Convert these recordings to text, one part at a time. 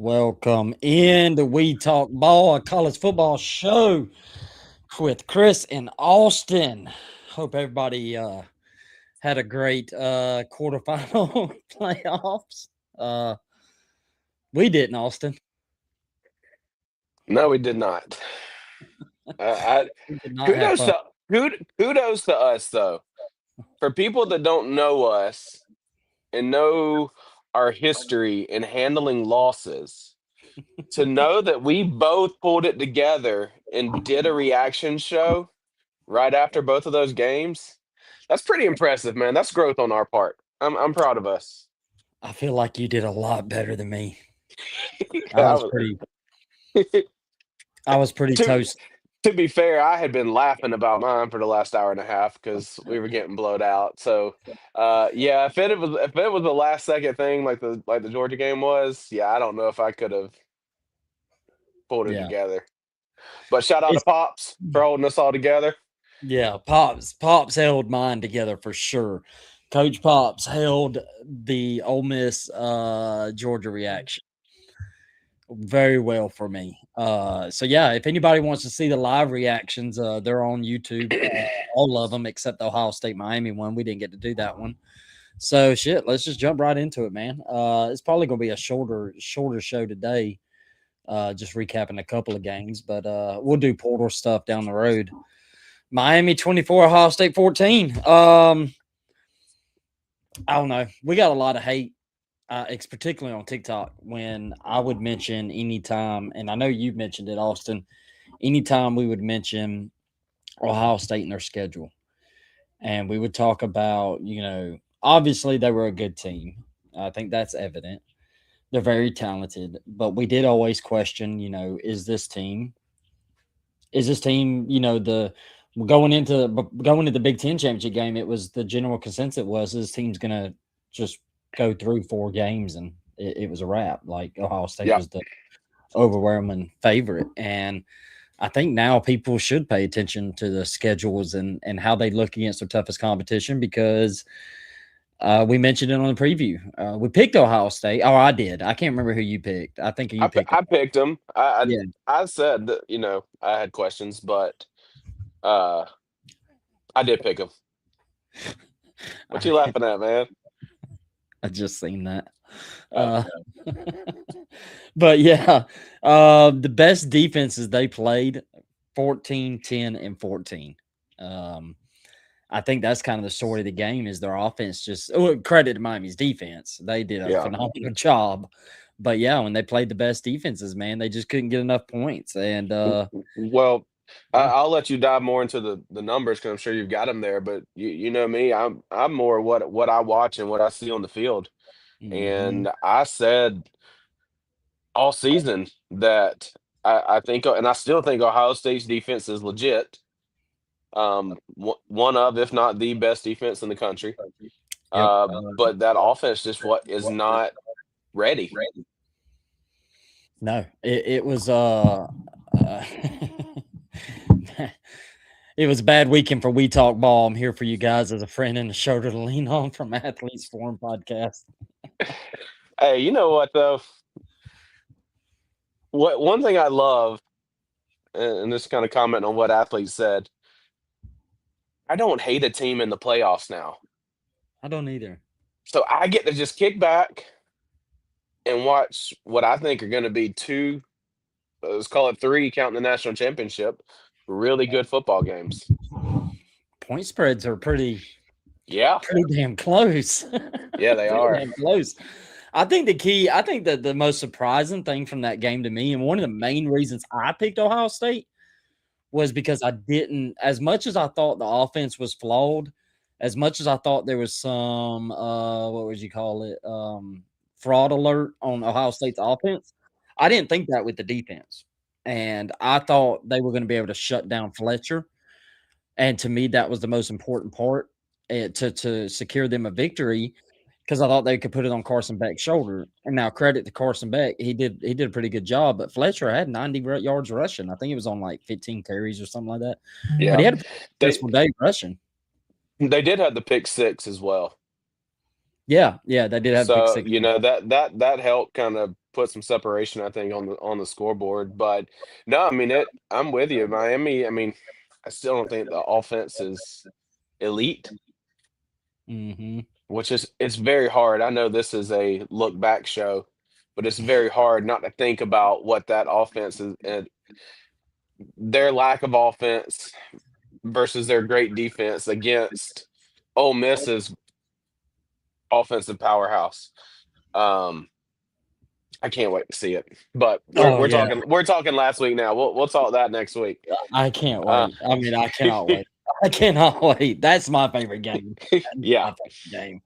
Welcome in to We Talk Ball, a college football show with Chris and Austin. Hope everybody had a great quarterfinal playoffs. Uh, we didn't, Austin. No, we did not. I We did not have kudos fun. to kudos to us though. For people that don't know us and know our history in handling losses, to know that we both pulled it together and did a reaction show right after both of those games, that's pretty impressive, man. That's growth on our part. I'm proud of us. I feel like you did a lot better than me. I I was was- pretty. I was pretty to toast. to be fair, I had been laughing about mine for the last hour and a half because we were getting blowed out. So, yeah, if it was the last second thing like the Georgia game was, yeah, I don't know if I could have pulled it Yeah, together. But shout out to it's Pops for holding us all together. yeah. Pops held mine together for sure. Coach Pops held the Ole Miss Georgia reaction very well for me. So yeah, if anybody wants to see the live reactions, they're on YouTube, all of them except the Ohio State Miami one. We didn't get to do that one. So shit, let's just jump right into it, man. It's probably gonna be a shorter show today. Just recapping a couple of games, but we'll do portal stuff down the road. Miami 24, Ohio State 14. I don't know. We got a lot of hate. It's particularly on TikTok when I would mention anytime, and I know you mentioned it, Austin. Anytime we would mention Ohio State and their schedule, and we would talk about, obviously they were a good team. I think that's evident. They're very talented, but we did always question, is this team, the going into the Big Ten championship game, it was the general consensus was this team's gonna just go through 4 games and it was a wrap. Like Ohio State Yeah, was the overwhelming favorite. And I think now people should pay attention to the schedules and how they look against their toughest competition because we mentioned it on the preview. We picked Ohio State. Oh, I did. I can't remember who you picked. I think you picked. I picked him. Yeah. I said that I had questions, but uh, I did pick him. What you I, laughing at, man? I just seen that. Uh, Uh, but yeah, the best defenses they played 14, 10, and 14. Um, I think that's kind of the story of the game is their offense just credit to Miami's defense. They did a yeah. phenomenal job. But yeah, when they played the best defenses, man, they just couldn't get enough points. And Well, yeah, I'll let you dive more into the numbers because I'm sure you've got them there. But you know me, I'm more what I watch and what I see on the field. mhm. And I said all season that I think, and I still think Ohio State's defense is legit. One of, if not the best defense in the country. Yep. But that offense just what is not ready. No, it was it was a bad weekend for We Talk Ball. I'm here for you guys as a friend and a shoulder to lean on from Athletes Forum podcast. Hey, you know what though? What one thing I love, and this kind of comment on what athletes said. I don't hate a team in the playoffs now. I don't either. So I get to just kick back and watch what I think are going to be two, let's call it three, counting the national championship, really good football games. Point spreads are pretty Yeah, pretty damn close. yeah, they Pretty are. damn close. I think that the most surprising thing from that game to me, and one of the main reasons I picked Ohio State was because I didn't, as much as I thought the offense was flawed, as much as I thought there was some, what would you call it, fraud alert on Ohio State's offense, I didn't think that with the defense. And I thought they were going to be able to shut down Fletcher. And to me, that was the most important part to secure them a victory because I thought they could put it on Carson Beck's shoulder. And now credit to Carson Beck, he did a pretty good job. But Fletcher had 90 yards rushing. I think it was on like 15 carries or something like that. But Yeah, he had a they successful day rushing. they did have the pick six as well. Yeah, they did have pick So six. that helped kind of put some separation, I think, on the scoreboard. But no, I mean it. I'm with you, Miami. I mean, I still don't think the offense is elite, Mhm. which is it's very hard. I know this is a look back show, but it's very hard not to think about what that offense is and their lack of offense versus their great defense against Ole Miss's offensive powerhouse. Um, I can't wait to see it. But Oh, we're yeah. talking last week now. We'll talk that next week. I can't Uh, wait. I mean, I cannot wait. I cannot wait. That's my favorite game. That's yeah, my favorite game.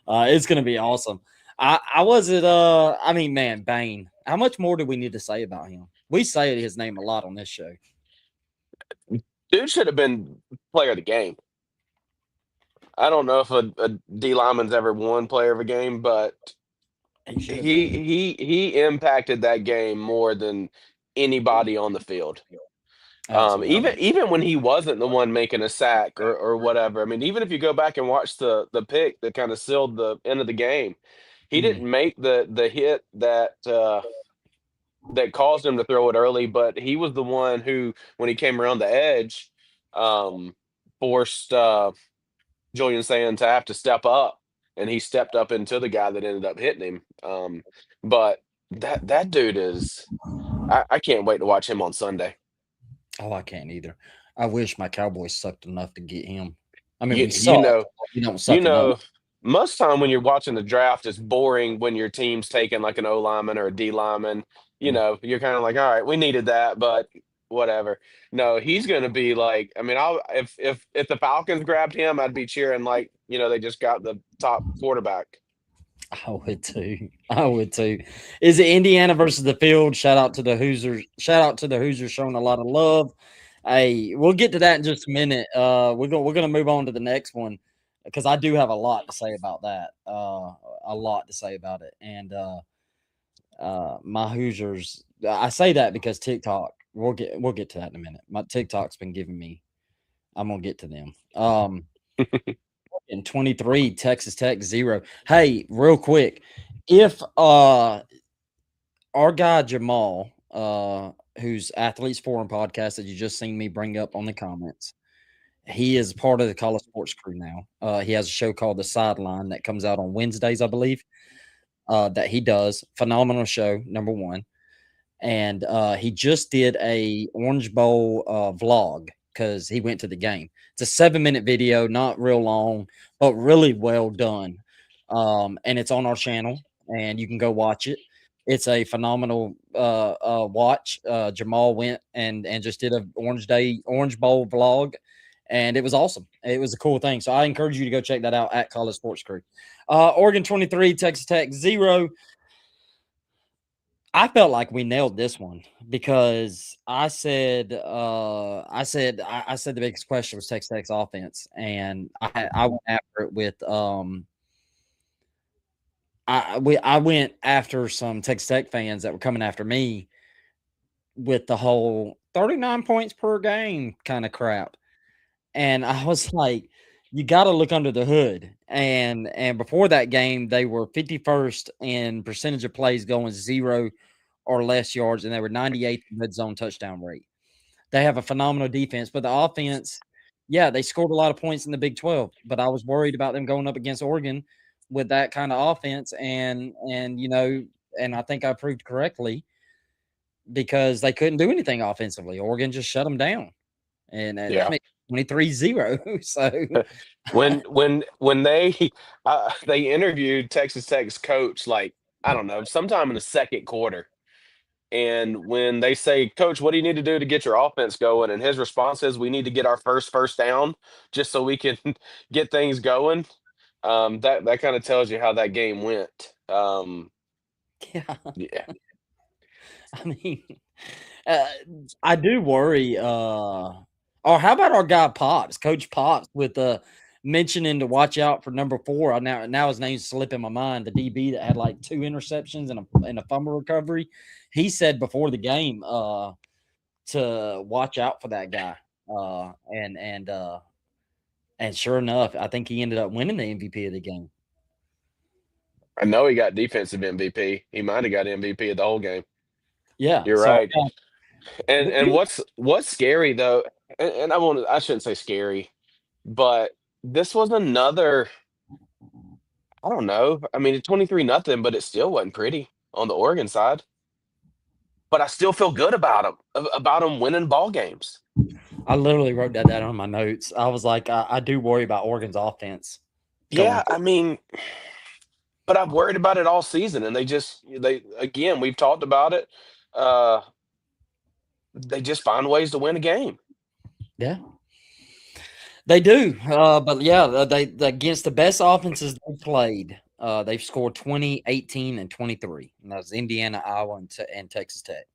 It's gonna be awesome. I wasn't I mean, man, Bane. How much more do we need to say about him? We say his name a lot on this show. dude should have been player of the game. I don't know if a D lineman's ever won player of a game, but He should have he been. he impacted that game more than anybody on the field. Absolutely. Even when he wasn't the one making a sack or whatever. I mean, even if you go back and watch the pick that kind of sealed the end of the game, he Mm. didn't make the hit that caused him to throw it early, but he was the one who, when he came around the edge, um, forced Julian Sand to have to step up, and he stepped up into the guy that ended up hitting him. But that dude is, I can't wait to watch him on Sunday. Oh, I can't either. I wish my Cowboys sucked enough to get him. I mean, You we you suck. know We don't you suck enough. know most time when you're watching the draft, it's boring when your team's taking like an O lineman or a D lineman. Mm. You're kind of like, all right, we needed that, but whatever. No, he's going to be like, I mean, I'll if the Falcons grabbed him, I'd be cheering like they just got the top quarterback. I would too. I would too. Is it Indiana versus the field? Shout out to the Hoosiers. Shout out to the Hoosiers showing a lot of love. Hey, we'll get to that in just a minute. We're gonna move on to the next one because I do have a lot to say about that. A lot to say about it. And my Hoosiers. I say that because TikTok. We'll get to that in a minute. My TikTok's been giving me. I'm gonna get to them. In 23, Texas Tech 0. Hey, real quick, if our guy Jamal, who's Athletes Forum podcast that you just seen me bring up on the comments, he is part of the College Sports Crew now. He has a show called The Sideline that comes out on Wednesdays, I believe. That he does. Phenomenal show, number one. And he just did a Orange Bowl vlog because he went to the game. It's a 7-minute video, not real long, but really well done. And it's on our channel, and you can go watch it. It's a phenomenal watch. Jamal went and just did a Orange Bowl vlog, and it was awesome. It was a cool thing. So I encourage you to go check that out at College Sports Crew. Oregon 23, Texas Tech 0. I felt like we nailed this one because I said the biggest question was Texas Tech's offense, and I went after it with I went after some Texas Tech fans that were coming after me with the whole 39 points per game kind of crap. And I was like, you got to look under the hood. And before that game, they were 51st in percentage of plays going 0 or less yards, and they were 98th in red zone touchdown rate. They have a phenomenal defense, but the offense, yeah, they scored a lot of points in the Big 12, but I was worried about them going up against Oregon with that kind of offense, and I think I proved correctly because they couldn't do anything offensively. Oregon just shut them down, and I Yeah. mean 23-0. So When they interviewed Texas Tech's coach, like, I don't know, sometime in the second quarter, and when they say, "Coach, what do you need to do to get your offense going?" and his response is, "We need to get our first down just so we can get things going." That kind of tells you how that game went. yeah, Yeah, I mean, uh, I do worry. Or how about our guy Pops, Coach Pops, with mentioning to watch out for number 4. Now his name's slipping my mind. The DB that had like 2 interceptions and a fumble recovery. He said before the game to watch out for that guy. And sure enough, I think he ended up winning the MVP of the game. I know he got defensive MVP. He might have got MVP of the whole game. Yeah, You're so right. And what's scary though, and I shouldn't say scary, but this was another, I don't know. I mean, it's 23 nothing, but it still wasn't pretty on the Oregon side. But I still feel good about them winning ball games. I literally wrote that down on my notes. I was like, I do worry about Oregon's offense going Yeah, I mean, but I've worried about it all season, and they again, we've talked about it. Uh, they just find ways to win a game. Yeah, they do. But yeah, they against the best offenses they played, they've scored 20, 18, and 23. And that's Indiana, Iowa, and Texas Tech.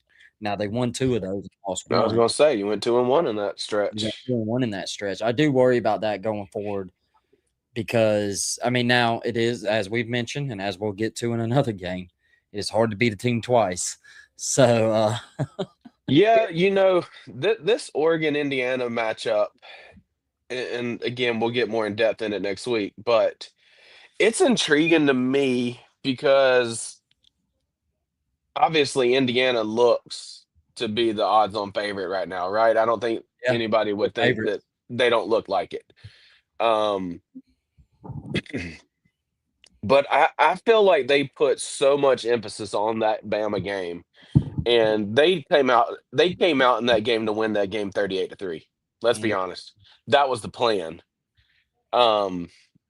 Now they won 2 of those, and lost I was 1. gonna say you went 2-1 in that You got stretch. 2 and 1 in that stretch. I do worry about that going forward because I mean now it is, as we've mentioned, and as we'll get to in another game, it is hard to beat a team twice. So Yeah, this Oregon Indiana matchup, and again, we'll get more in depth in it next week, but it's intriguing to me because obviously Indiana looks to be the odds-on favorite right now, right? I don't think yeah, anybody they're would think that favorites. they don't look like it. Um, but I feel like they put so much emphasis on that Bama game, and they came out in that game to win that game 38-3. Let's be Mm. honest. That was the plan. Um,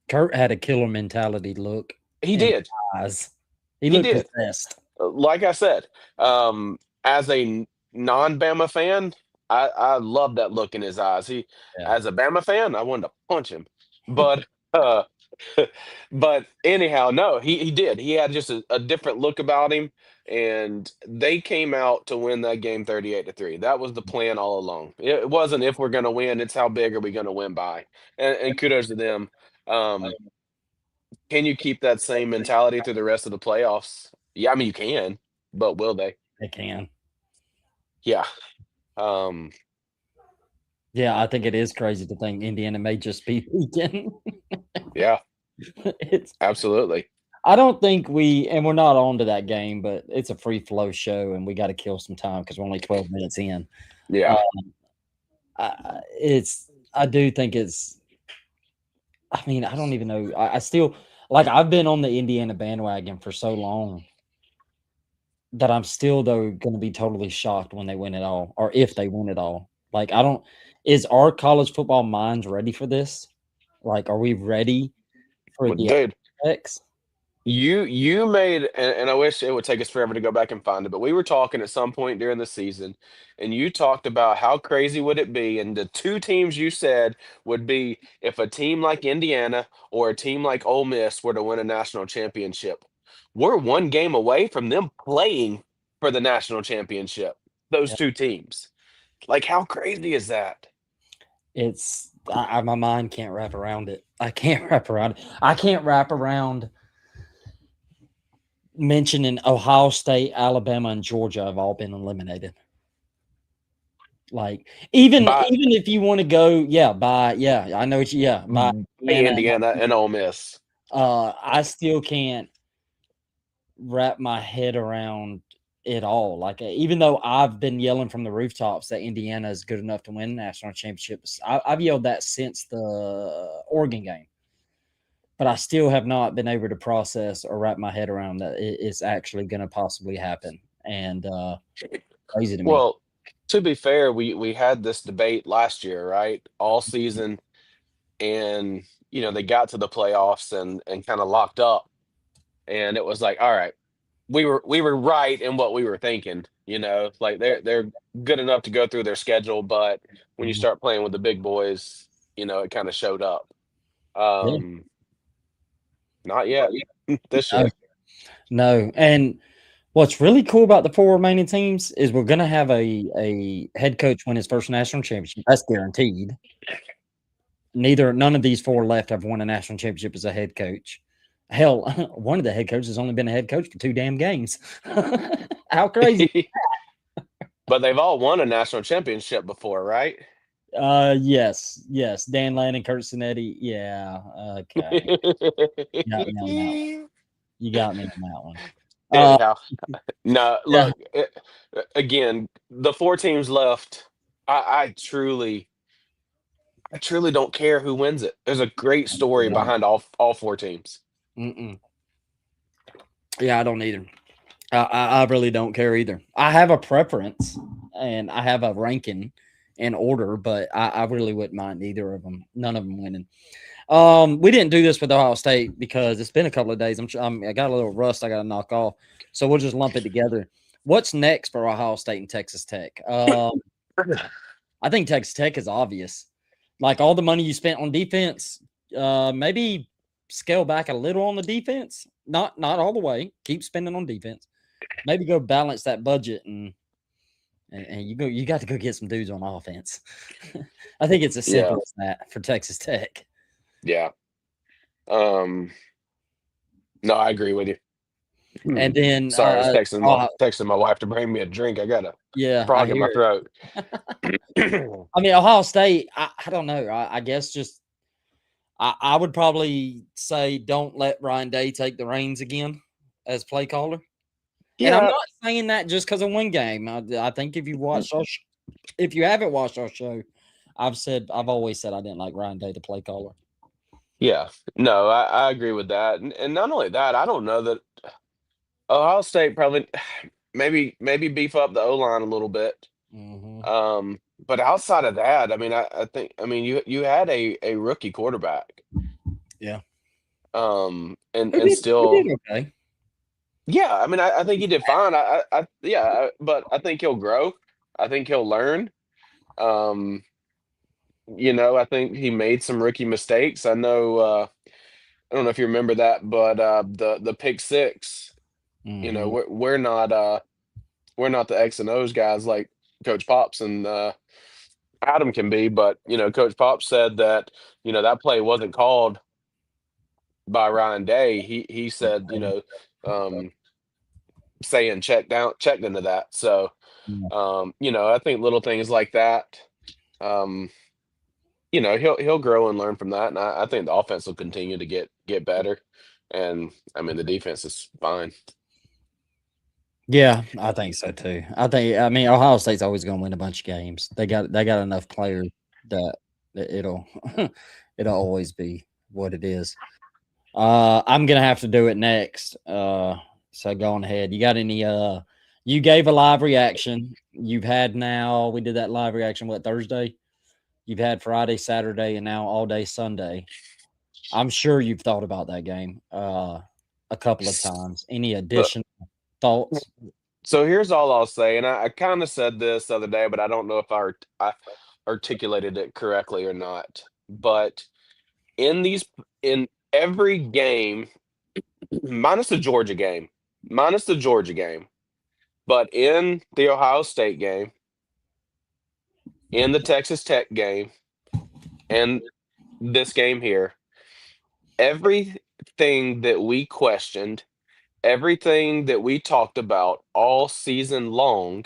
Kurt had a killer mentality look he in his did. eyes. He He looked did. possessed. Like I said, as a non-Bama fan, I love that look in his eyes. Yeah. As a Bama fan, I wanted to punch him, but uh, but anyhow, no, he did. He had just a different look about him, and they came out to win that game 38-3. That was the plan all along. It wasn't if we're going to win; it's how big are we going to win by. And kudos to them. Um, can you keep that same mentality through the rest of the playoffs? Yeah, I mean, you can, but will they? They can. Yeah. Um, Yeah, I think it is crazy to think Indiana may just be weekend. yeah, It's absolutely. I don't think we're not on to that game, but it's a free flow show and we got to kill some time because we're only 12 minutes in. Uh, Yeah. I do think it's I mean, I don't even know. I still like I've been on the Indiana bandwagon for so long that I'm still though going to be totally shocked when they win it all or if they win it all. Like I don't is our college football minds ready for this? Like are we ready for Well, the dude, X? you made, and I wish it would take us forever to go back and find it, but we were talking at some point during the season, and you talked about how crazy would it be, and the two teams you said would be if a team like Indiana or a team like Ole Miss were to win a national championship. We're one game away from them playing for the national championship. Those Yeah, two teams. Like, how crazy is that? it's my mind can't wrap around it. I can't wrap around it. I can't wrap around mentioning Ohio State, Alabama, and Georgia have all been eliminated. Like By even if you want to go, I know what you by Indiana. Indiana and Ole Miss. I still can't wrap my head around it all. Like even though I've been yelling from the rooftops that Indiana is good enough to win national championships, I've yelled that since the Oregon game. But I still have not been able to process or wrap my head around that it's actually going to possibly happen. And crazy to me. Well, to be fair, we had this debate last year, right? All season, and they got to the playoffs and kind of locked up, and it was like, all right, we were right in what we were thinking. Like they're good enough to go through their schedule, but when you Mhm. start playing with the big boys, it kind of showed up. Yeah. Um, not yet this No, year. no. And what's really cool about the 4 remaining teams is we're gonna have a head coach win his first national championship. That's guaranteed. None of these 4 left have won a national championship as a head coach. Hell, one of the head coaches has only been a head coach for 2 damn games. How crazy. But they've all won a national championship before, right? Yes, yes. Dan Lanning, Kurt Cinetti. Yeah, okay. Yeah, no, no. You got me on that one. Uh, Anyhow, no, yeah, look, again, the 4 teams left, I truly don't care who wins it. There's a great story don't. behind all 4 teams. Mm-mm. Yeah, I don't either. I really don't care either. I have a preference and I have a ranking in order, but I really wouldn't mind either of them. None of them winning. We didn't do this with Ohio State because it's been a couple of days. I got a little rust I got to knock off, so we'll just lump it together. What's next for Ohio State and Texas Tech? I think Texas Tech is obvious. Like all the money you spent on defense, maybe scale back a little on the defense. Not all the way. Keep spending on defense. Maybe go balance that budget and you got to go get some dudes on offense. I think it's as Yeah, simple as that for Texas Tech. yeah. Um, no, I agree with you. And then Sorry, I was uh, texting my wife to bring me a drink. I got a yeah, I frog in my hear throat. it. I mean, Ohio State, I don't know. I guess just I would probably say don't let Ryan Day take the reins again as play caller. And I'm Yeah, not saying that just because of one game. I think if you watched if you haven't watched our show, I've always said I didn't like Ryan Day, the play caller. yeah. No, I agree with that, and not only that, I don't know that Ohio State probably maybe beef up the O-line a little bit. Hmm. But outside of that, I mean, I think I mean you had a rookie quarterback, Yeah, and who did still okay. yeah, I mean I think he did fine. Yeah, but I think he'll grow. I think he'll learn. Um, I think he made some rookie mistakes. I don't know if you remember that, but the pick six, Hmm. we're not the X and O's guys like Coach Pops and Adam can be, but Coach Pops said that that play wasn't called by Ryan Day. He said um, saying checked into that. So I think little things like that. Um, he'll grow and learn from that, and I think the offense will continue to get better. And I mean the defense is fine. Yeah, I think so too. I mean Ohio State's always going to win a bunch of games. They got enough players that it'll it'll always be what it is. I'm gonna have to do it next. So go on ahead. You got any? You gave a live reaction. You've had now. We did that live reaction. What Thursday? You've had Friday, Saturday, and now all day Sunday. I'm sure you've thought about that game a couple of times. Any So, additional thoughts? so here's all I'll say, and I kind of said this the other day, but I don't know if I articulated it correctly or not. But in these in every game, minus the Georgia game, minus the Georgia game, but in the Ohio State game, in the Texas Tech game, and this game here, everything that we questioned, everything that we talked about all season long,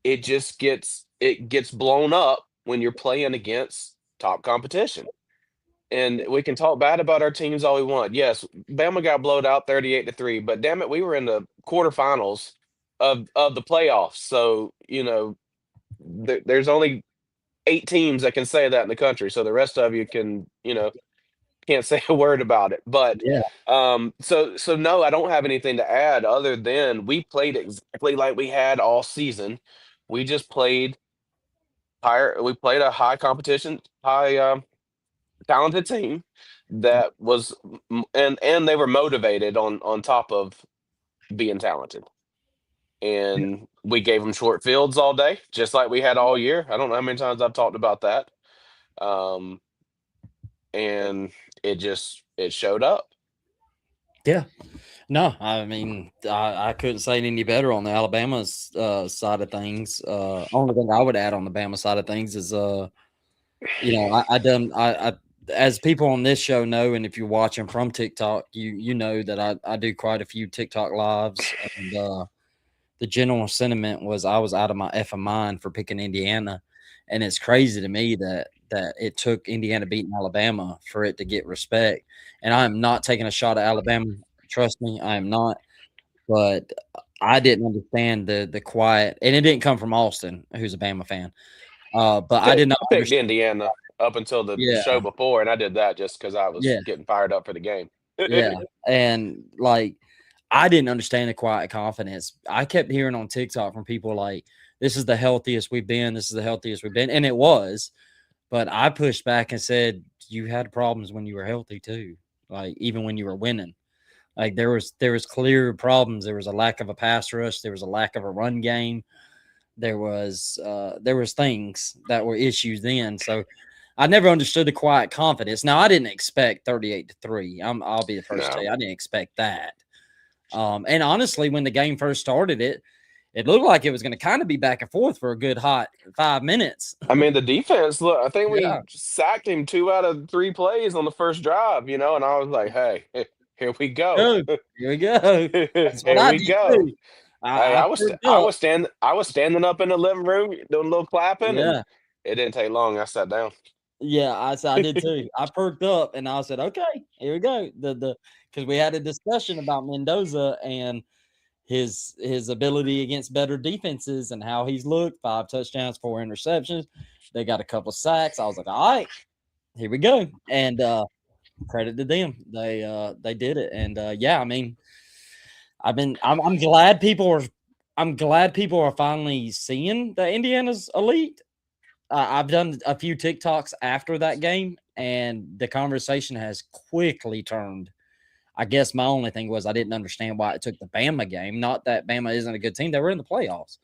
it gets blown up when you're playing against top competition. And we can talk bad about our teams all we want. Yes, Bama got blowed out 38-3, but damn it, we were in the quarterfinals of the playoffs. So, there's only 8 teams that can say that in the country. So the rest of you can't say a word about it. But Yeah, so no, I don't have anything to add other than we played exactly like we had all season. We just played higher. We played a high competition, high talented team that was and they were motivated on top of being talented. And we gave them short fields all day, just like we had all year. I don't know how many times I've talked about that. Um, and it showed up. yeah. No, I mean, I couldn't say it any better on the Alabama's side of things. Only thing I would add on the Bama side of things is, I as people on this show know, and if you're watching from TikTok, you know that I do quite a few TikTok lives, and the general sentiment was I was out of my effing mind for picking Indiana, and it's crazy to me that it took Indiana beating Alabama for it to get respect. And I'm not taking a shot at Alabama Trust me, I am not. But I didn't understand the quiet, and it didn't come from Austin, who's a Bama fan. But I did not I picked understand. Indiana up until the Yeah, show before, and I did that just because I was yeah, getting fired up for the game. yeah, and like I didn't understand the quiet confidence. I kept hearing on TikTok from people like, "This is the healthiest we've been. This is the healthiest we've been," and it was. But I pushed back and said, "You had problems when you were healthy too. Like even when you were winning." Like there was clear problems. There was a lack of a pass rush. There was a lack of a run game. There was things that were issues then. So I never understood the quiet confidence. Now I didn't expect 38-3. I'll be the first to tell No, you I didn't expect that. And honestly, when the game first started, it looked like it was going to kind of be back and forth for a good hot 5 minutes. I mean the defense. Look, I think we Yeah. sacked him 2 out of 3 plays on the first drive. And I was like, "Hey, here we go, Oh, here we go. That's what here I we did go." too. Hey, I perked up. I was standing up in the living room doing a little clapping, and Yeah. it didn't take long. I sat down. Yeah, I did too. I perked up and I said, "Okay, here we go." The because we had a discussion about Mendoza and his ability against better defenses and how he's looked. 5 touchdowns, 4 interceptions. They got a couple sacks. I was like, "All right, here we go." And credit to them. They did it. And yeah, I mean, I'm glad people are finally seeing that Indiana's elite. I've done a few TikToks after that game, and the conversation has quickly turned. I guess my only thing was I didn't understand why it took the Bama game. Not that Bama isn't a good team; they were in the playoffs,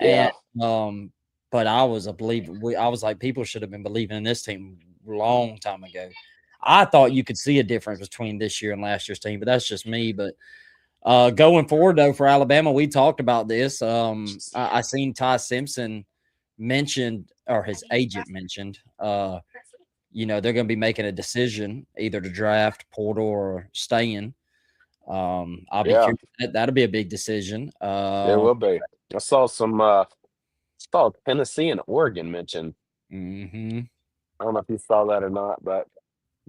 and Yeah, um, but I was a believer. I was like, people should have been believing in this team long time ago. I thought you could see a difference between this year and last year's team, but that's just me. But going forward, though, for Alabama, we talked about this. I seen Ty Simpson mentioned, or his agent mentioned, they're going to be making a decision either to draft Porter or stay in. I'll be yeah, curious. That'll be a big decision. it will be. I saw Tennessee and Oregon mentioned. Mhm. I don't know if you saw that or not, but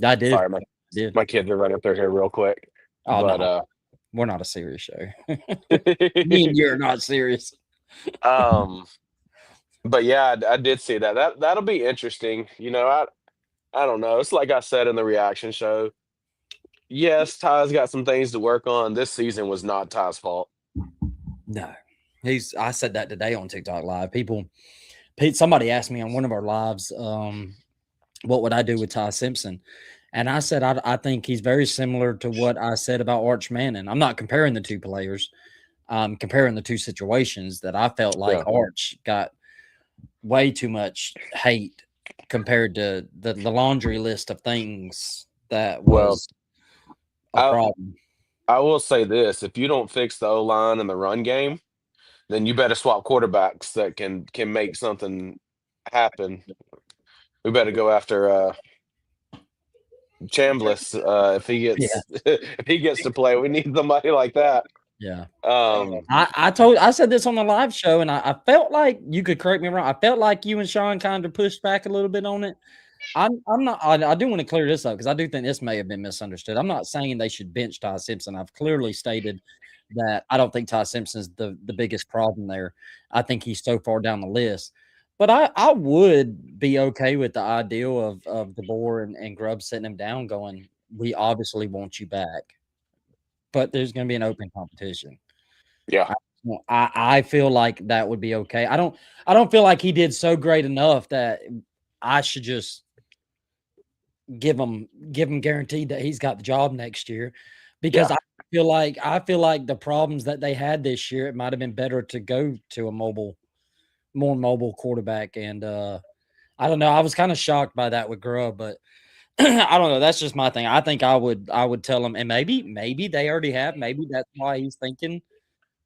I did. sorry, I did. my kids are right up there here real quick. Oh But no, we're not a serious show. Me and you are not serious. um, but yeah, I did see that. That'll be interesting. I don't know. It's like I said in the reaction show. Yes, Ty's got some things to work on. This season was not Ty's fault. No, I said that today on TikTok Live. Somebody asked me on one of our lives, what would I do with Ty Simpson? And I said, I think he's very similar to what I said about Arch Manning. I'm not comparing the two players. I'm comparing the two situations that I felt like Yeah. Arch got way too much hate compared to the laundry list of things that Well, was a I problem. I will say this: if you don't fix the O line and the run game, then you better swap quarterbacks that can make something happen. We better go after Chambliss if he Yeah, gets if he gets to play. We need somebody like that. yeah. Um, I said this on the live show, and I felt like you could correct me wrong. I felt like you and Sean kind of pushed back a little bit on it. I'm not. I do want to clear this up because I do think this may have been misunderstood. I'm not saying they should bench Ty Simpson. I've clearly stated that I don't think Ty Simpson's the biggest problem there. I think he's so far down the list. But I would be okay with the idea of DeBoer and Grubb sitting him down, going, "We obviously want you back, but there's going to be an open competition." yeah, I I feel like that would be okay. I don't feel like he did so great enough that I should just give him guaranteed that he's got the job next year, because yeah, I feel like the problems that they had this year, it might have been better to go to a more mobile quarterback. And I don't know. I was kind of shocked by that with Grubb, but I don't know. That's just my thing. I think I would tell him, and maybe they already have. Maybe that's why he's thinking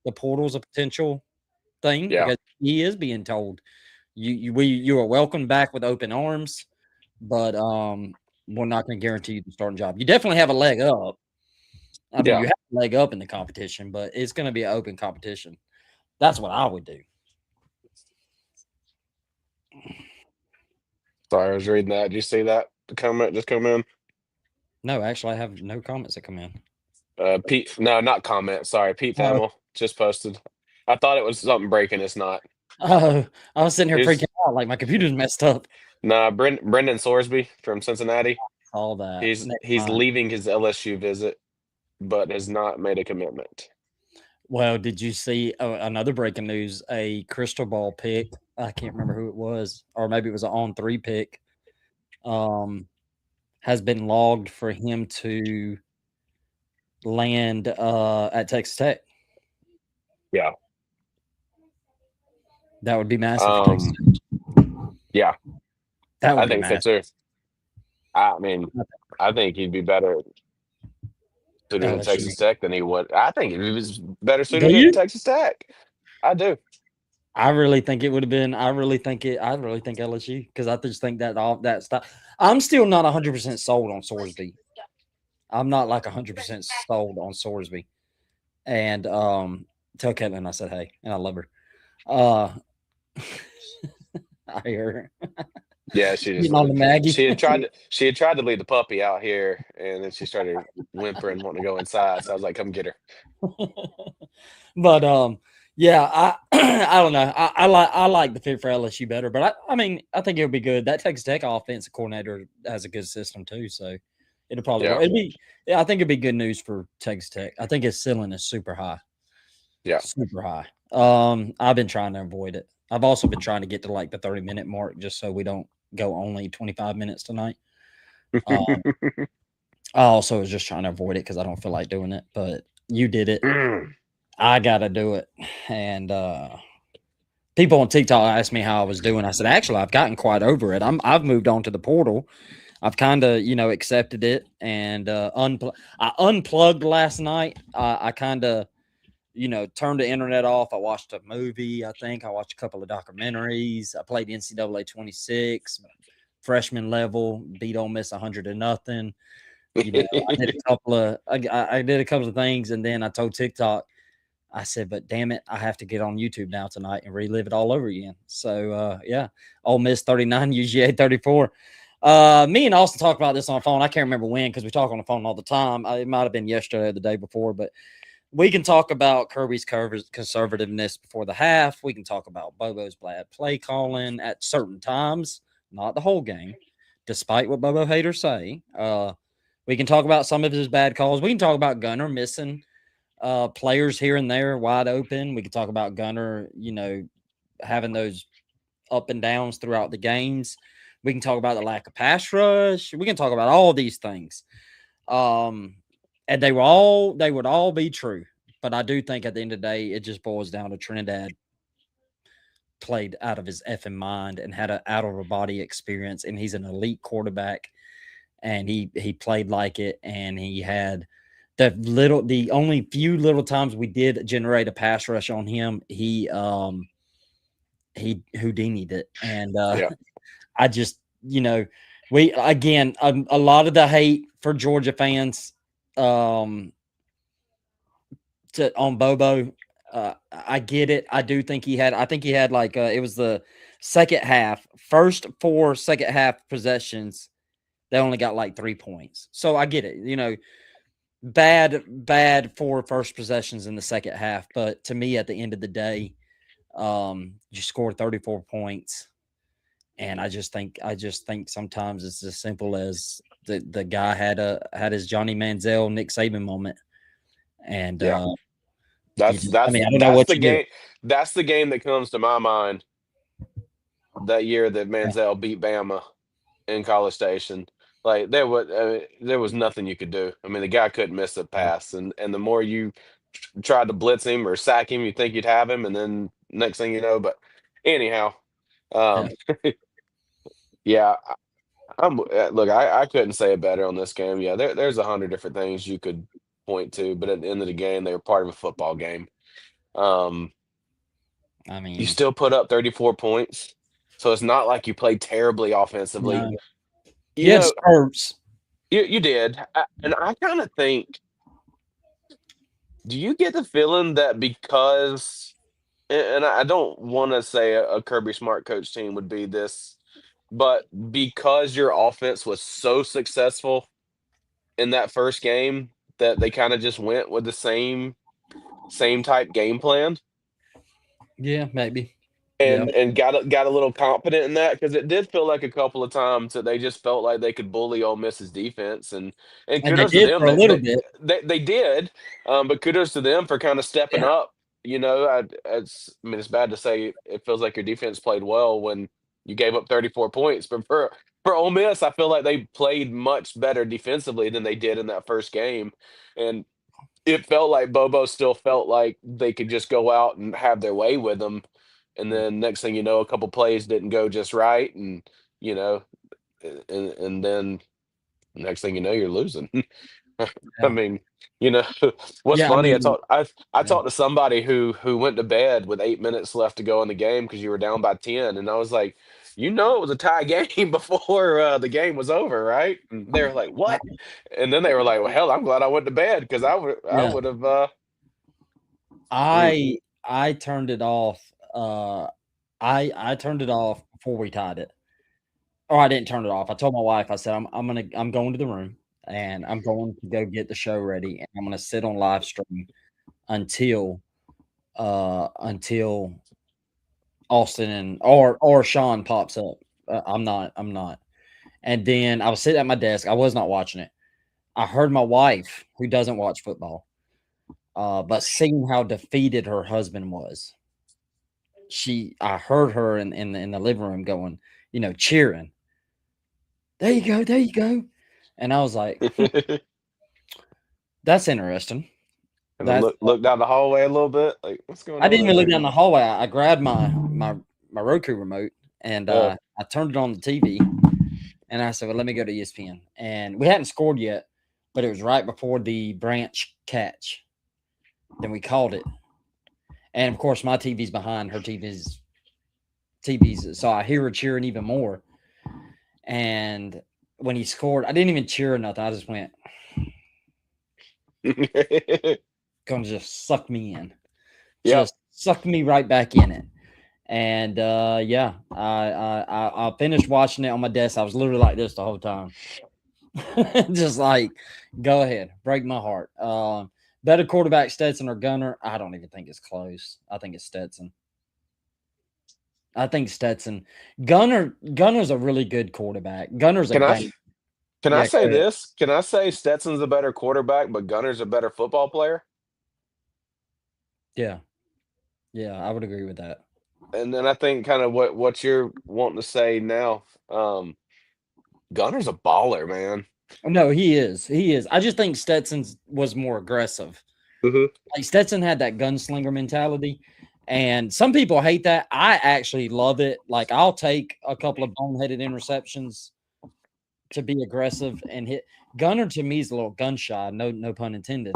the portal's a potential thing, yeah, because he is being told you are welcome back with open arms, but we're not going to guarantee you the starting job. You definitely have a leg up. I mean, yeah. you have a leg up in the competition, but it's going to be an open competition. That's what I would do. Sorry, I was reading that. Did you see that comment just come in? No, actually, I have no comments that come in. Pete, no, not comment. Sorry, Pete Oh, Thamel just posted. I thought it was something breaking. It's not. oh, I was sitting here freaking He's out like my computer's messed up. nah. Brendan Sorsby from Cincinnati. All that. Never He's mind. leaving his LSU visit, but has not made a commitment. Well, did you see another breaking news? A crystal ball pick. I can't remember who it was, or maybe it was an on three pick. Um, has been logged for him to land at Texas Tech. Yeah. That would be massive for Texas Um. Tech. Yeah, That would I be think so massive. too. I mean, I think he'd be better suited at LSU. Texas Tech than he would. I think he was better Do suited at you? Texas Tech. I do. I really think it would have been. I really think it. I really think LSU because I just think that all that stuff. I'm still not 100% sold on Sorsby. I'm not like 100% sold on Sorsby. And tell Caitlin I said hey, and I love her. Uh, I hear her Yeah, she just getting on the Maggie. she had tried to leave the puppy out here, and then she started whimpering, wanting to go inside. So I was like, "Come get her." But yeah, I I don't know. I like the fit for LSU better, but I mean I think it'll be good. That Texas Tech offensive coordinator has a good system too, so it'll probably Yeah, work. It'd be yeah, I think it'd be good news for Texas Tech. I think his ceiling is super high, yeah. super high. I've been trying to avoid it. I've also been trying to get to like the 30-minute mark just so we don't go only 25 minutes tonight. Um, I also was just trying to avoid it because I don't feel like doing it, but you did it. Mm. I gotta do it. And people on TikTok asked me how I was doing. I said, actually, I've gotten quite over it. I've moved on to the portal. I've kind of, accepted it and I unplugged last night. I kind of, turned the internet off. I watched a movie. I think I watched a couple of documentaries. I played NCAA 26 freshman level, beat Ole Miss 100-0. I did a couple of I did a couple of things, and then I told TikTok, I said, but damn it, I have to get on YouTube now tonight and relive it all over again. So yeah, Ole Miss 39, UGA 34. Me and Austin talked about this on the phone. I can't remember when because we talk on the phone all the time. It might have been yesterday or the day before, but we can talk about Kirby's conservativeness before the half. We can talk about Bobo's bad play calling at certain times, not the whole game, despite what Bobo haters say. We can talk about some of his bad calls. We can talk about Gunner missing players here and there wide open. We could talk about Gunner, having those up and downs throughout the games. We can talk about the lack of pass rush. We can talk about all these things. Um, and they would all be true. But I do think at the end of the day, it just boils down to Trinidad played out of his effing mind and had an out of a body experience. And he's an elite quarterback. And he played like it. And he had the only few little times we did generate a pass rush on him, he Houdini'd it. And Yeah, I just, we again a lot of the hate for Georgia fans on Bobo. I get it. I think he had like it was the second half, first four second half possessions. They only got like 3 points. So I get it. Bad for first possessions in the second half. But to me, at the end of the day, you scored 34 points. And I just think sometimes it's as simple as the guy had his Johnny Manziel, Nick Saban moment. And yeah. I mean, I don't know That's what the you do. game. That's the game that comes to my mind. That year that Manziel beat Bama in College Station, like there was nothing you could do. I mean, the guy couldn't miss a pass, and the more you tried to blitz him or sack him, you think you'd have him, and then next thing you know. But anyhow, Yeah. um, yeah, look. I couldn't say it better on this game. Yeah, there's 100 different things you could point to, but at the end of the game, they were part of a football game. Um, I you mean, still put up 34 points, so it's not like you played terribly offensively. no. You You had know, spurts. you did, and I kind of think. Do you get the feeling that because, and I don't want to say a Kirby Smart coach team would be this, but because your offense was so successful in that first game, that they kind of just went with the same type game plan Yeah, maybe. Yeah, and got a little confident in that because it did feel like a couple of times that they just felt like they could bully Ole Miss's defense and and they kudos to did them for a that little bit. they did, but kudos to them for kind of stepping Yeah, up. I mean, it's bad to say it feels like your defense played well when you gave up 34 points, but for Ole Miss, I feel like they played much better defensively than they did in that first game, and it felt like Bobo still felt like they could just go out and have their way with them. And then next thing you know, a couple plays didn't go just right, and you know, and then next thing you know, you're losing. I yeah, mean, you know, what's yeah. I funny? mean, I yeah, talked to somebody who went to bed with 8 minutes left to go in the game because you were down by 10, and I was like, it was a tie game before the game was over, right? And they were like, I, "What?" And then they were like, "Well, hell, I'm glad I went to bed because I yeah. would have." Mm. I turned it off. I turned it off before we tied it. Or I didn't turn it off. I told my wife. I said, I'm going to the room and I'm going to go get the show ready and I'm gonna sit on live stream until until Austin and or Sean pops up. I'm not. And then I was sitting at my desk. I was not watching it. I heard my wife, who doesn't watch football, but seeing how defeated her husband was, I heard her in the living room going, cheering. There you go, there you go. And I was like, that's interesting. And then That's look down the hallway a little bit, like what's going I on didn't even over look there? down the hallway. I grabbed my Roku remote and Uh, I turned it on the TV and I said, well, let me go to ESPN. And we hadn't scored yet, but it was right before the branch catch. Then we called it. And of course, my TV's behind her TV's. So I hear her cheering even more. And when he scored, I didn't even cheer or nothing. I just went, gonna just suck me in. yep. Just suck me right back in it. And yeah, I finished watching it on my desk. I was literally like this the whole time. Just like, go ahead, break my heart. Better quarterback, Stetson or Gunner? I don't even think it's close. I think it's Stetson. I think Stetson. Gunner's a really good quarterback. Gunner's a Can I game. can I Yeah, say go ahead. this? Can I say Stetson's a better quarterback, but Gunner's a better football player? Yeah, yeah, I would agree with that. And then I think kind of what you're wanting to say now. Gunner's a baller, man. No, he is. He is. I just think Stetson's was more aggressive. Mhm. Like Stetson had that gunslinger mentality, and some people hate that. I actually love it. Like I'll take a couple of boneheaded interceptions to be aggressive and hit. Gunner to me is a little gun shy. No pun intended.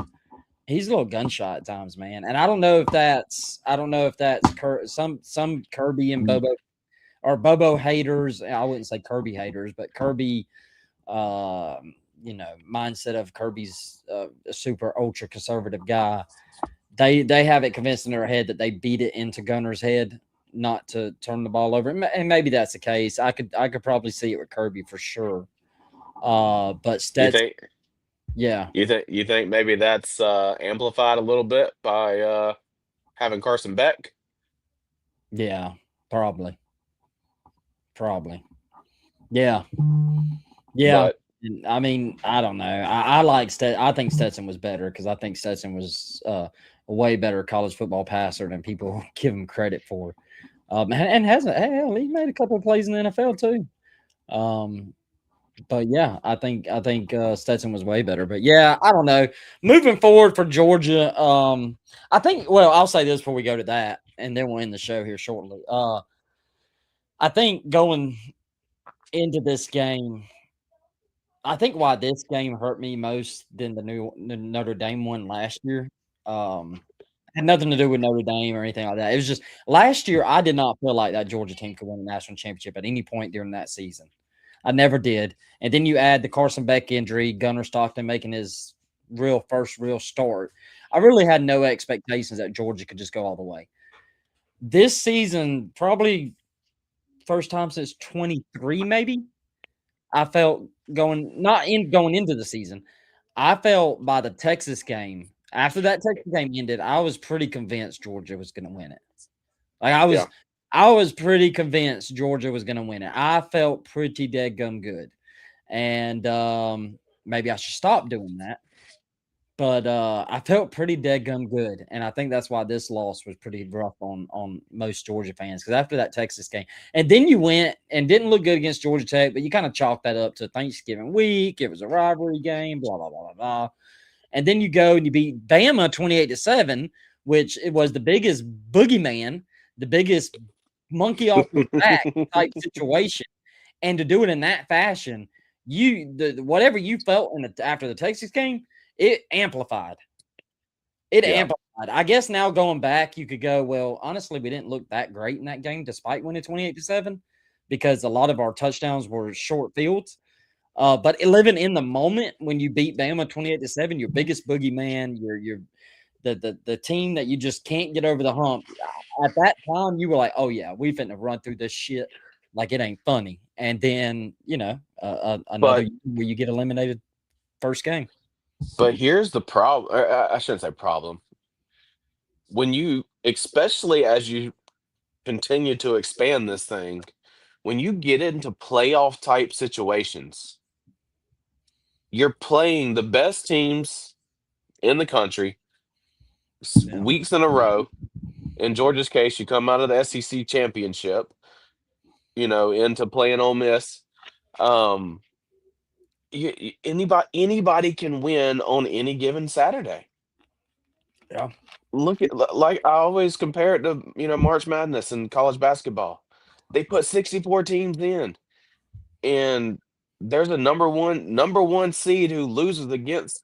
He's a little gun shy at times, man. And I don't know if that's some Kirby and Bobo or Bobo haters. I wouldn't say Kirby haters, but Kirby mindset of Kirby's a super ultra conservative guy. They have it convinced in their head that they beat it into Gunner's head, not to turn the ball over. And maybe that's the case. I could probably see it with Kirby for sure. But You Stetson, think yeah, you think maybe that's amplified a little bit by having Carson Beck? yeah, probably, yeah, yeah. But And, I mean, I don't know. I like Stetson. I think Stetson was better because I think Stetson was a way better college football passer than people give him credit for. And hasn't hell, he made a couple of plays in the NFL too. Um, but yeah, I think Stetson was way better. But yeah, I don't know. Moving forward for Georgia, I think. Well, I'll say this before we go to that, and then we'll end the show here shortly. I think going into this game, I think why this game hurt me most than the Notre Dame one last year. Had nothing to do with Notre Dame or anything like that. It was just last year. I did not feel like that Georgia team could win a national championship at any point during that season. I never did. And then you add the Carson Beck injury, Gunnar Stockton making his first real start. I really had no expectations that Georgia could just go all the way. This season, probably first time since 23, maybe. I felt going not in going into the season. I felt by the Texas game, after that Texas game ended, I was pretty convinced Georgia was gonna win it. Like, Yeah. I was pretty convinced Georgia was gonna win it. I felt pretty dead good, and, maybe I should stop doing that, but, I felt pretty dead good, and I think that's why this loss was pretty rough on most Georgia fans. Because after that Texas game and then you went and didn't look good against Georgia Tech, but you kinda chalked that up to Thanksgiving week, it was a rivalry game, blah, blah, blah, blah, blah. And then you go and you beat Bama 28-7, which it was the biggest boogeyman, the biggest monkey off your back type situation. And to do it in that fashion, whatever you felt after the Texas game, it amplified. It Yeah. amplified. I guess now going back, you could go, well, honestly, we didn't look that great in that game, despite winning 28-7, because a lot of our touchdowns were short fields. But living in the moment when you beat Bama 28-7, your biggest boogeyman, your the team that you just can't get over the hump. At that time, you were like, "Oh yeah, we finna run through this shit like it ain't funny." And then another But year where you get eliminated first game. here's the problem. I shouldn't say problem. When you, especially as you continue to expand this thing, when you get into playoff type situations, you're playing the best teams in the country Yeah. weeks in a row. In Georgia's case, you come out of the SEC championship, into playing Ole Miss. Um, anybody can win on any given Saturday. Yeah. Look at like I always compare it to March Madness and college basketball. They put 64 teams in, and there's a number one seed who loses against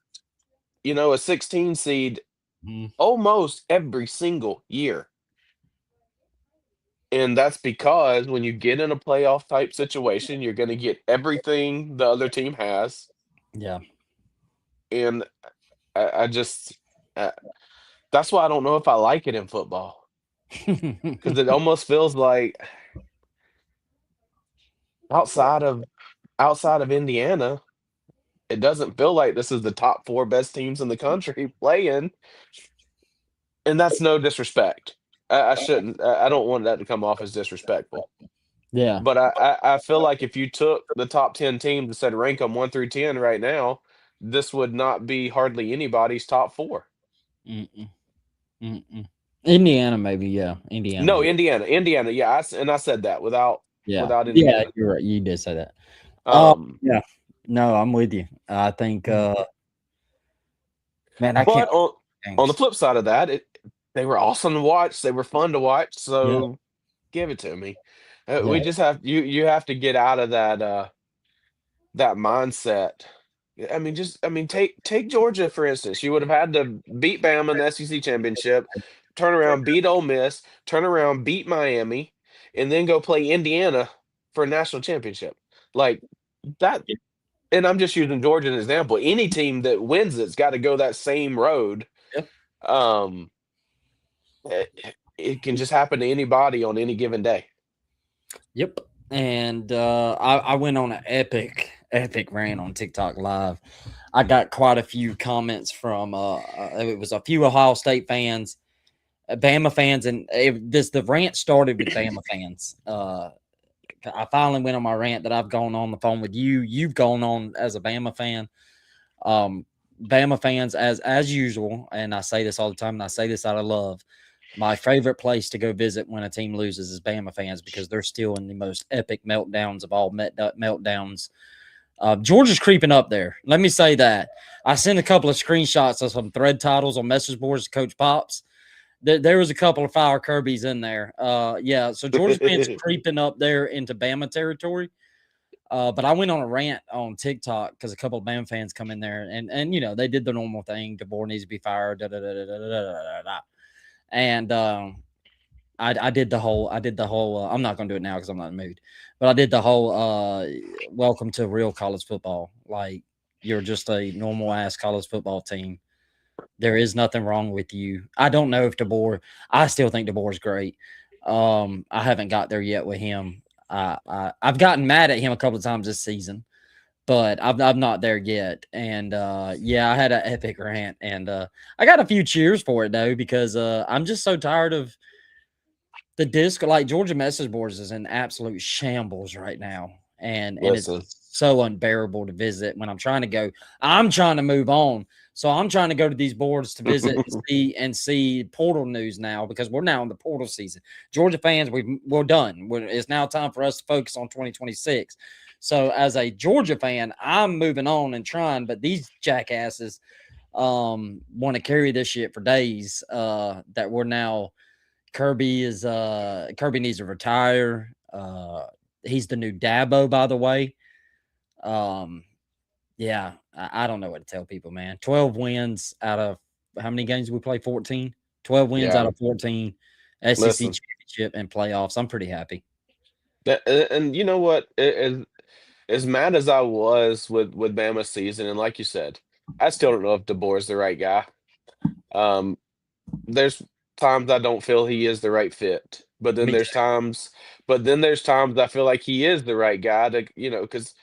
a 16 seed Mhm. almost every single year. And that's because when you get in a playoff type situation, you're going to get everything the other team has. Yeah. And I just, uh, that's why I don't know if I like it in football because it almost feels like outside of outside of Indiana, it doesn't feel like this is the top four best teams in the country playing. And that's no disrespect. I shouldn't, I don't want that to come off as disrespectful. Yeah. But I feel like if you took the top 10 teams and said rank them 1 through 10 right now, this would not be hardly anybody's top 4. Mm-mm. Mm-mm. Indiana, maybe. Yeah. Indiana. No, Indiana, yeah, I said that Yeah. without Yeah. Indiana. You're right. You did say that. Um, Yeah. No, I'm with you. I think, man, I can't but on the games. flip side of that, they were awesome to watch. They were fun to watch. Yeah. So give it to me. We Yeah. just have you have to get out of that mindset. Take Georgia for instance. You would have had to beat Bama in the SEC championship, turn around, beat Ole Miss, turn around, beat Miami, and then go play Indiana for a national championship. Like that, and I'm just using Georgia as an example. Any team that wins it's got to go that same road. Yeah. Um, it can just happen to anybody on any given day. Yep. And I went on an epic rant on TikTok Live. I got quite a few comments from it was a few Ohio State fans, Bama fans, and the rant started with Bama fans. I finally went on my rant that I've gone on the phone with you. You've gone on as a Bama fan. Um, Bama fans, as usual, and I say this all the time, and I say this out of love. My favorite place to go visit when a team loses is Bama fans because they're still in the most epic meltdowns of all meltdowns. Georgia's creeping up there. Let me say that. I sent a couple of screenshots of some thread titles on message boards to Coach Pops. There was a couple of fire Kirby's in there. Yeah, so Georgia's fans creeping up there into Bama territory. But I went on a rant on TikTok because a couple of Bama fans come in there and they did the normal thing. DeBoer needs to be fired. Da, da, da, da, da, da, da, da. And I did the whole. I'm not gonna do it now because I'm not in the mood. But I did the whole welcome to real college football. Like you're just a normal ass college football team. There is nothing wrong with you. I don't know if DeBoer. I still think DeBoer's great. I haven't got there yet with him. I've gotten mad at him a couple of times this season. but I'm not there yet. And yeah, I had an epic rant, and I got a few cheers for it though because I'm just so tired of the disc. Like Georgia message boards is in absolute shambles right now, and it's Listen, so unbearable to visit when I'm trying to go. I'm trying to move on, so I'm trying to go to these boards to visit and see portal news now because we're now in the portal season. Georgia fans, we're done. It's now time for us to focus on 2026. So as a Georgia fan, I'm moving on and trying, but these jackasses want to carry this shit for days. That we're now Kirby needs to retire. He's the new Dabo, by the way. Um, yeah, I don't know what to tell people, man. 12 wins out of how many games we play? 14. 12 wins yeah. out of 14. SEC Listen, championship and playoffs. I'm pretty happy. and you know what? As mad as I was with Bama's season, and like you said, I still don't know if DeBoer's the right guy. Um, there's times I don't feel he is the right fit, Me too. but then there's times I feel like he is the right guy to, because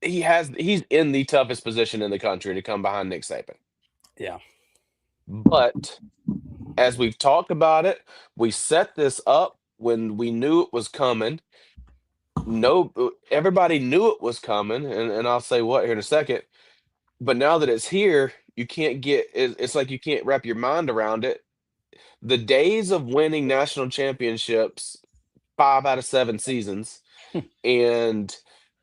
he's in the toughest position in the country to come behind Nick Saban. Yeah. But as we've talked about it, we set this up when we knew it was coming. No, everybody knew it was coming, and I'll say what here in a second. But now that it's here, you can't it's like you can't wrap your mind around it. The days of winning national championships 5 out of 7 seasons and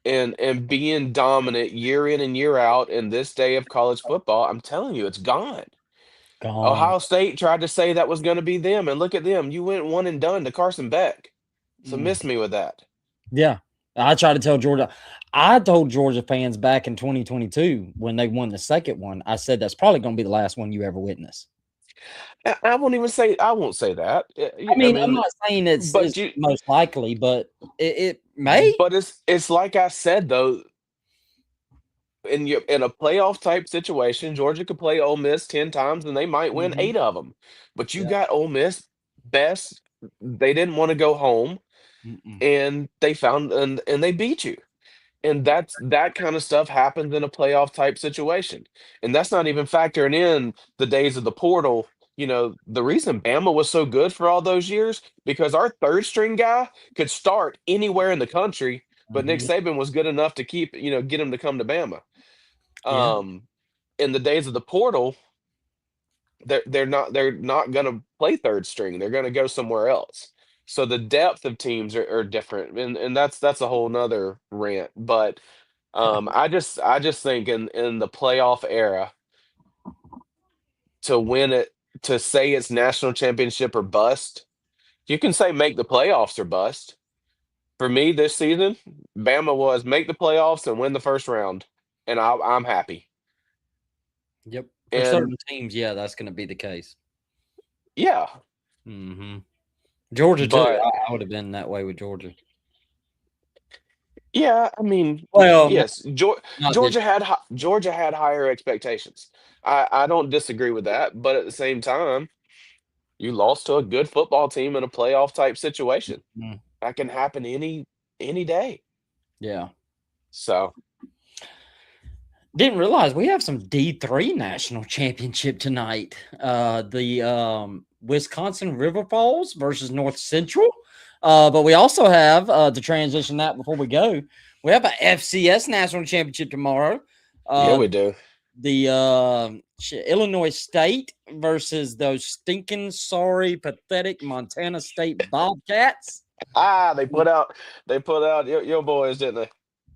and being dominant year in and year out in this day of college football, I'm telling you, it's gone. Gone. Ohio State tried to say that was gonna be them, and look at them. You went one and done to Carson Beck. So Mm. miss me with that. Yeah. I try to tell Georgia. I told Georgia fans back in 2022 when they won the second one, I said that's probably going to be the last one you ever witness. I won't say that. I I mean, I'm mean, not saying it's but you most likely, but it may. but it's like I said though, in a playoff type situation, Georgia could play Ole Miss 10 times and they might win Mhm. 8 of them. But you Yeah. got Ole Miss best. They didn't want to go home Mm-mm. and they found and they beat you. And that kind of stuff happens in a playoff type situation. And that's not even factoring in the days of the portal. The reason Bama was so good for all those years because our third string guy could start anywhere in the country, but Nick Mhm. Saban was good enough to get him to come to Bama. Yeah. Um, in the days of the portal, they're not gonna play third string. They're gonna go somewhere else. So the depth of teams are different, and that's a whole nother rant. But I just think in the playoff era to win it, to say it's national championship or bust, you can say make the playoffs or bust. For me this season, Bama was make the playoffs and win the first round, and I'm happy. Yep. For And certain teams, yeah, that's going to be the case. yeah, Hmm. Georgia too. but I would have been that way with Georgia. yeah, I mean, Well, yes, not this. Georgia had higher expectations. I don't disagree with that, but at the same time, you lost to a good football team in a playoff type situation. Mm, That can happen any day. yeah. So Didn't realize we have some D3 national championship tonight. The Wisconsin River Falls versus North Central. But we also have to transition that before we go. We have a FCS national championship tomorrow. yeah, Uh, we do. the Illinois State versus those stinking, sorry, pathetic Montana State Bobcats. They put out your boys, didn't they?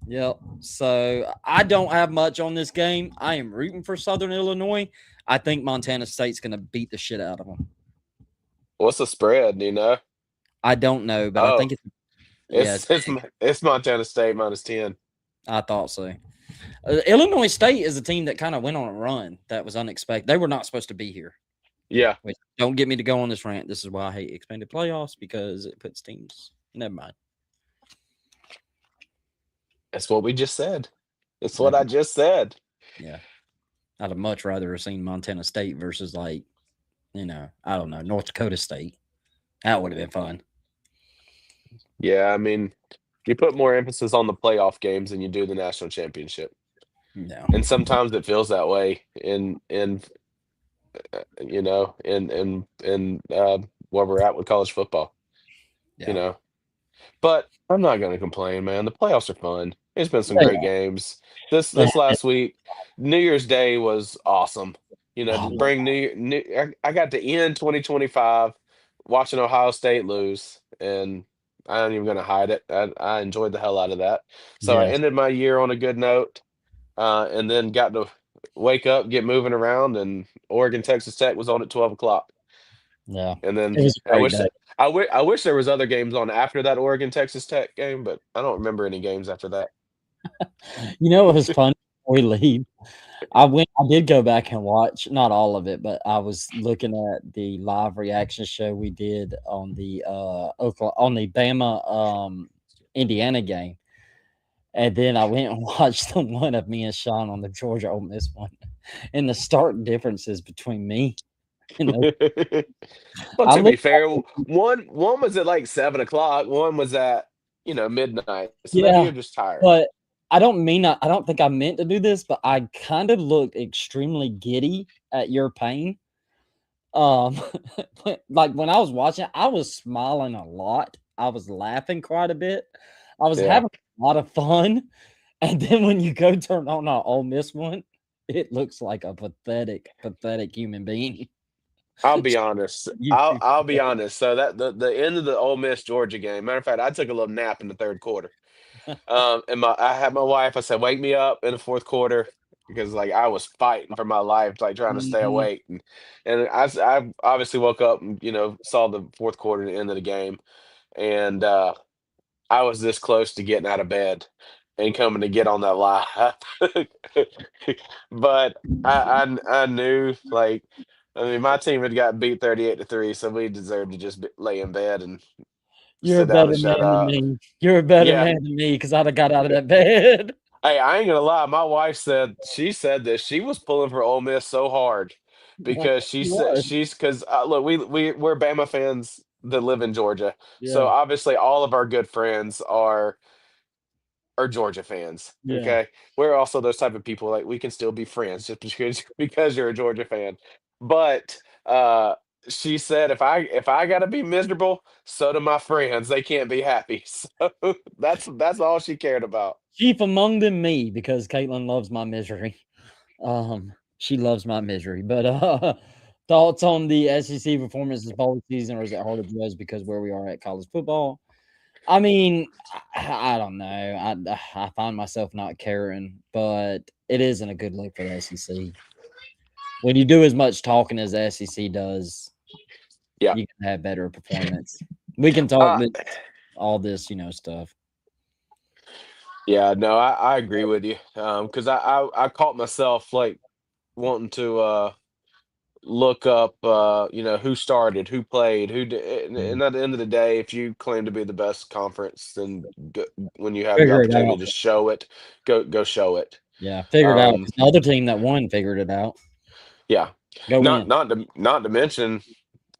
Yep. So I don't have much on this game. I am rooting for Southern Illinois. I think Montana State's going to beat the shit out of them. What's the spread? Do you know? I don't know, but I Oh, think it's yeah, it's it's big. it's Montana State -10. I thought so. Illinois State is a team that kind of went on a run that was unexpected. They were not supposed to be here. Yeah, Which don't get me to go on this rant. This is why I hate expanded playoffs because it puts teams. Never mind. that's what we just said. That's what Never I mind. just said. Yeah, I'd have much rather have seen Montana State versus I don't know, North Dakota State. That would have been fun. Yeah, I mean, You put more emphasis on the playoff games than you do the national championship, No. and sometimes it feels that way in where we're at with college football. You Yeah. know, but I'm not gonna complain, man. The playoffs are fun. There's been some They great games. This are. last week, New Year's Day was awesome. To Oh, bring I got to end 2025 watching Ohio State lose, and I ain't even gonna hide it. I enjoyed the hell out of that. So I yes. ended my year on a good note, and then got to wake up, get moving around, and Oregon Texas Tech was on at 12 o'clock. Yeah. And then It was a I great wish day. that I wish there was other games on after that Oregon Texas Tech game, but I don't remember any games after that. You know what was funny before we leave? I did go back and watch, not all of it, but I was looking at the live reaction show we did on the on the Bama Indiana game. And then I went and watched the one of me and Sean on the Georgia Ole Miss one. And the stark differences between me and those. Well, I to be looked fair, one was at like 7 o'clock, one was at midnight. So maybe yeah, you're just tired. but I don't think I meant to do this, but I kind of looked extremely giddy at your pain. Um, like, when I was watching, I was smiling a lot. I was laughing quite a bit. I was Yeah, having a lot of fun, and then when you go turn on our Ole Miss one, it looks like a pathetic human being. I'll be honest. You I'll be honest. So that the end of the Ole Miss Georgia game. Matter of fact, I took a little nap in the third quarter. And I had my wife. I said, "Wake me up in the fourth quarter," because like I was fighting for my life, like trying to stay Mhm. awake. And I obviously woke up and saw the fourth quarter and the end of the game, and I was this close to getting out of bed and coming to get on that live. But I knew, like, I mean, my team had got beat 38-3, so we deserved to just lay in bed and You're a sit down better and shut man than up. me. You're a better Yeah. man than me because 'cause I'd have got out of that bed. Hey, I ain't gonna lie. My wife said she said this. She was pulling for Ole Miss so hard because she You said was. she's because look, we're Bama fans that live in Georgia, so Yeah, obviously all of our good friends are Georgia fans. yeah. Okay, we're also those type of people, like we can still be friends just because because you're a Georgia fan. But she said if I gotta be miserable, so do my friends. They can't be happy. So that's all she cared about. Chief among them me because Caitlin loves my misery. She loves my misery. But, thoughts on the SEC performances bowl season, or is it hard to judge because where we are at college football? I mean, I don't know. I find myself not caring, but it isn't a good look for the SEC. When you do as much talking as the SEC does, Yeah. you can have better performance. We can talk Uh, this all this, stuff. yeah, no, I agree with you. Because I caught myself like wanting to look up, who started, who played, who did, Mm. and at the end of the day, if you claim to be the best conference, then when you have the Figure it opportunity out. to show it, go show it. Yeah, figure it out. Um, 'Cause the other team that won figured it out. yeah, Go not win. not to not to mention,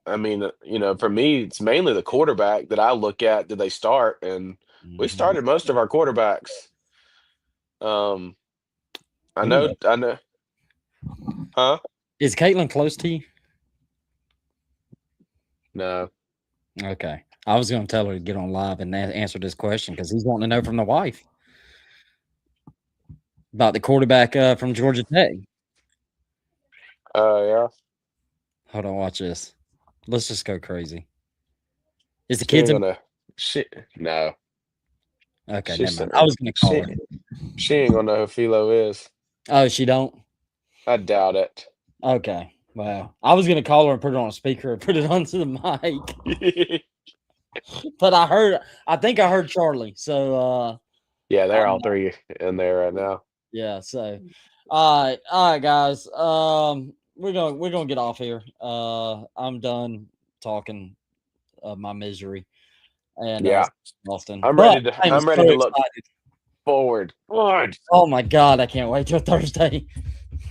I mean, for me, it's mainly the quarterback that I look at. Did they start? And we Mhm. started most of our quarterbacks. Um, Let me look. I know, huh? Is Caitlin close to you? No. Okay. I was gonna tell her to get on live and answer this question because he's wanting to know from the wife about the quarterback, from Georgia Tech. Yeah. Hold on, watch this. Let's just go crazy. Is the She kids ain't in gonna. She no. okay, She never mind. I said was gonna call she her. she ain't gonna know who Philo is. Oh, she don't? I doubt it. Okay. Well, I was gonna call her and put her on a speaker and put it onto the mic, but I think I heard Charlie. So, Yeah, they're um, all three in there right now. yeah, so all right, guys. We're gonna get off here. I'm done talking of my misery and Yeah, Austin, but I am I'm so ready to look excited. forward. Forward. Oh my god, I can't wait till Thursday.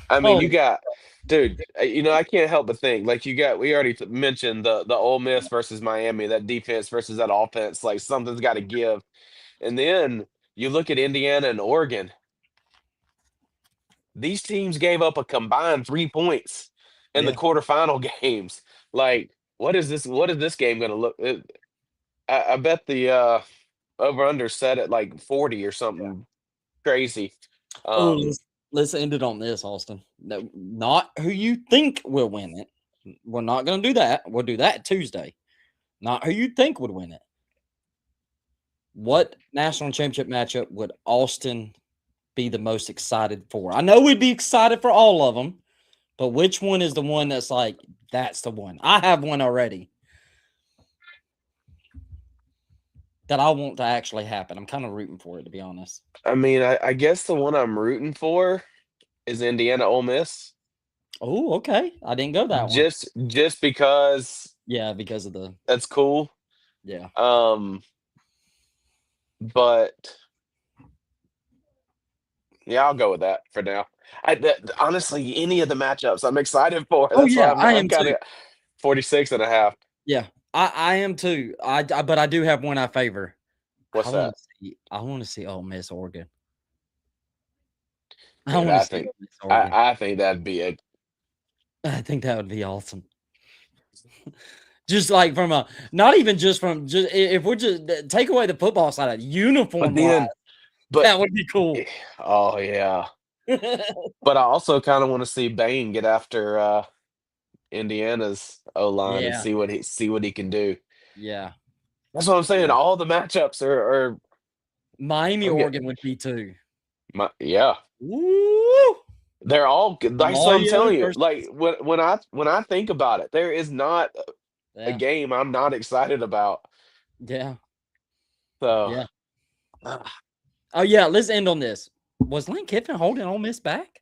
I mean, Oh, you got, dude. I can't help but think like we already mentioned the Ole Miss versus Miami, that defense versus that offense. Like something's got to give. And then you look at Indiana and Oregon. These teams gave up a combined 3 points in the Yeah. quarterfinal games. Like, what is this? What is this game going to look? I bet the over under set at like 40 or something crazy. Oh, Um, let's end it on this, Austin. No, not who you think will win it. We're not going to do that. We'll do that Tuesday. Not who you think would win it. What national championship matchup would Austin be the most excited for? I know we'd be excited for all of them, but which one is the one that's like, that's the one? I have one already that I want to actually happen. I'm kind of rooting for it, to be honest. I mean, I guess the one I'm rooting for is Indiana Ole Miss. Oh, okay. I didn't go that one. Just because Yeah, because of the that's cool. yeah. But yeah, I'll go with that for now. Honestly, any of the matchups I'm excited for. Oh That's why yeah, I I'm am kind too. of 46.5. Yeah, I am too. But I do have one I favor. What's that? I want to see Ole Miss Oregon. I Dude, want to see Ole Miss Oregon. I think that'd be a I think that would be awesome. Just like from a not even just from just if we're just take away the football side of it, but uniform wise, then but that would be cool. oh yeah. But I also kind of want to see Bain get after Indiana's O line and Yeah, see what he can do. yeah, That's what I'm saying. yeah. All the matchups are Miami, I'm Oregon getting would be too. yeah. Woo! They're all good. That's what I'm Mario telling you. versus Like when I think about it, there is not a yeah, game I'm not excited about. yeah, So yeah. Oh yeah, let's end on this. Was Lane Kiffin holding Ole Miss back?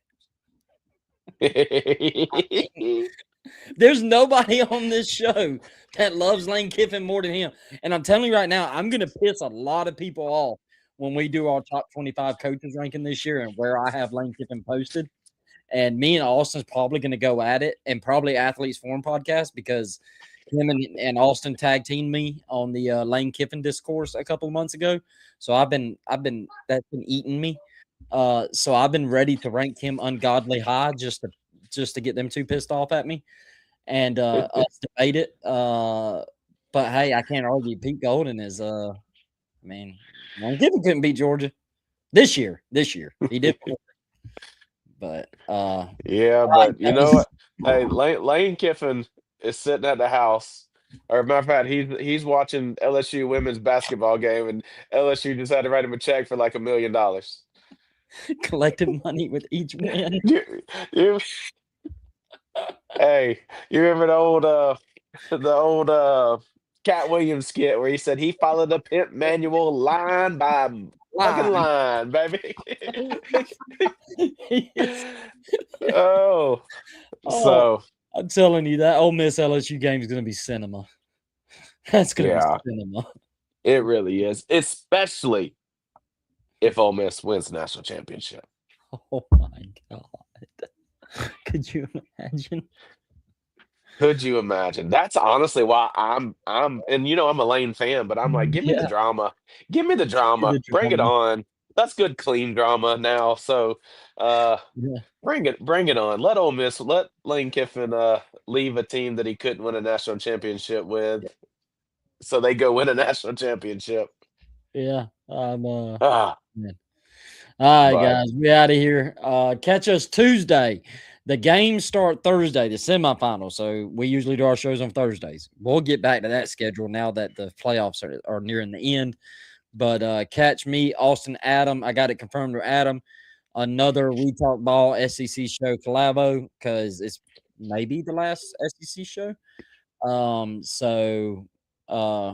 There's nobody on this show that loves Lane Kiffin more than him. And I'm telling you right now, I'm going to piss a lot of people off when we do our top 25 coaches ranking this year and where I have Lane Kiffin posted. And me and Austin's probably going to go at it and probably Athletes Forum podcast because him and Austin tag teamed me on the Lane Kiffin discourse a couple of months ago. So that's been eating me. So I've been ready to rank him ungodly high just to get them too pissed off at me and us debate it. But hey, I can't argue. Pete Golden is I mean, Lane Kiffin couldn't beat Georgia this year. This year he did, but Yeah, all right, but you know guys. what? Hey, Lane Kiffin is sitting at the house. Or matter of fact, he's watching LSU women's basketball game, and LSU just had to write him a check for like $1 million. Collective money with each win. You, you, hey, you remember the old Cat Williams skit where he said he followed the pimp manual line by fucking Line. line, baby. Yes. Oh, Oh, so I'm telling you that Ole Miss LSU game is going to be cinema. That's going to be yeah, cinema. it really is, especially if Ole Miss wins the national championship. Oh my god! Could you imagine? Could you imagine? That's honestly why and I'm a Lane fan, but I'm like, give me the Yeah, drama. Give me the drama. the Bring it drama. on. That's good, clean drama now. So uh Yeah, bring it on. Let Lane Kiffin leave a team that he couldn't win a national championship yeah, with. So they go win a national championship. yeah. I'm Ah, man. All right, but guys, we out of here. Catch us Tuesday. The games start Thursday, the semifinals. So we usually do our shows on Thursdays. We'll get back to that schedule now that the playoffs are nearing the end. But catch me, Austin, Adam. I got it confirmed with Adam. Another We Talk Ball SEC show collabo because it's maybe the last SEC show. So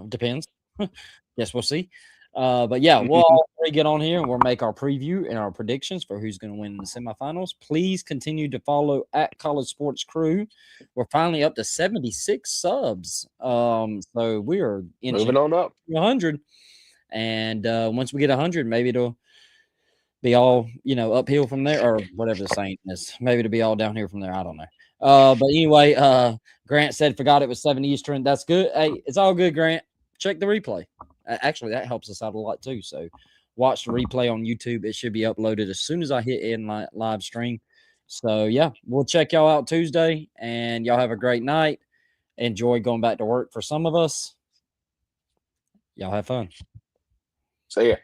depends. Guess we'll see. But yeah, we'll all three get on here and we'll make our preview and our predictions for who's going to win in the semifinals. Please continue to follow at College Sports Crew. We're finally up to 76 subs. So we are inching moving on up. 100. And once we get 100, maybe it'll be all uphill from there, or whatever the saying is. Maybe it'll be all down here from there. I don't know. But anyway, Grant said forgot it was 7 Eastern. That's good. Hey, it's all good, Grant. Check the replay. Actually, that helps us out a lot too. So watch the replay on YouTube. It should be uploaded as soon as I hit in live stream. So yeah, we'll check y'all out Tuesday, and y'all have a great night. Enjoy going back to work for some of us. Y'all have fun. See ya.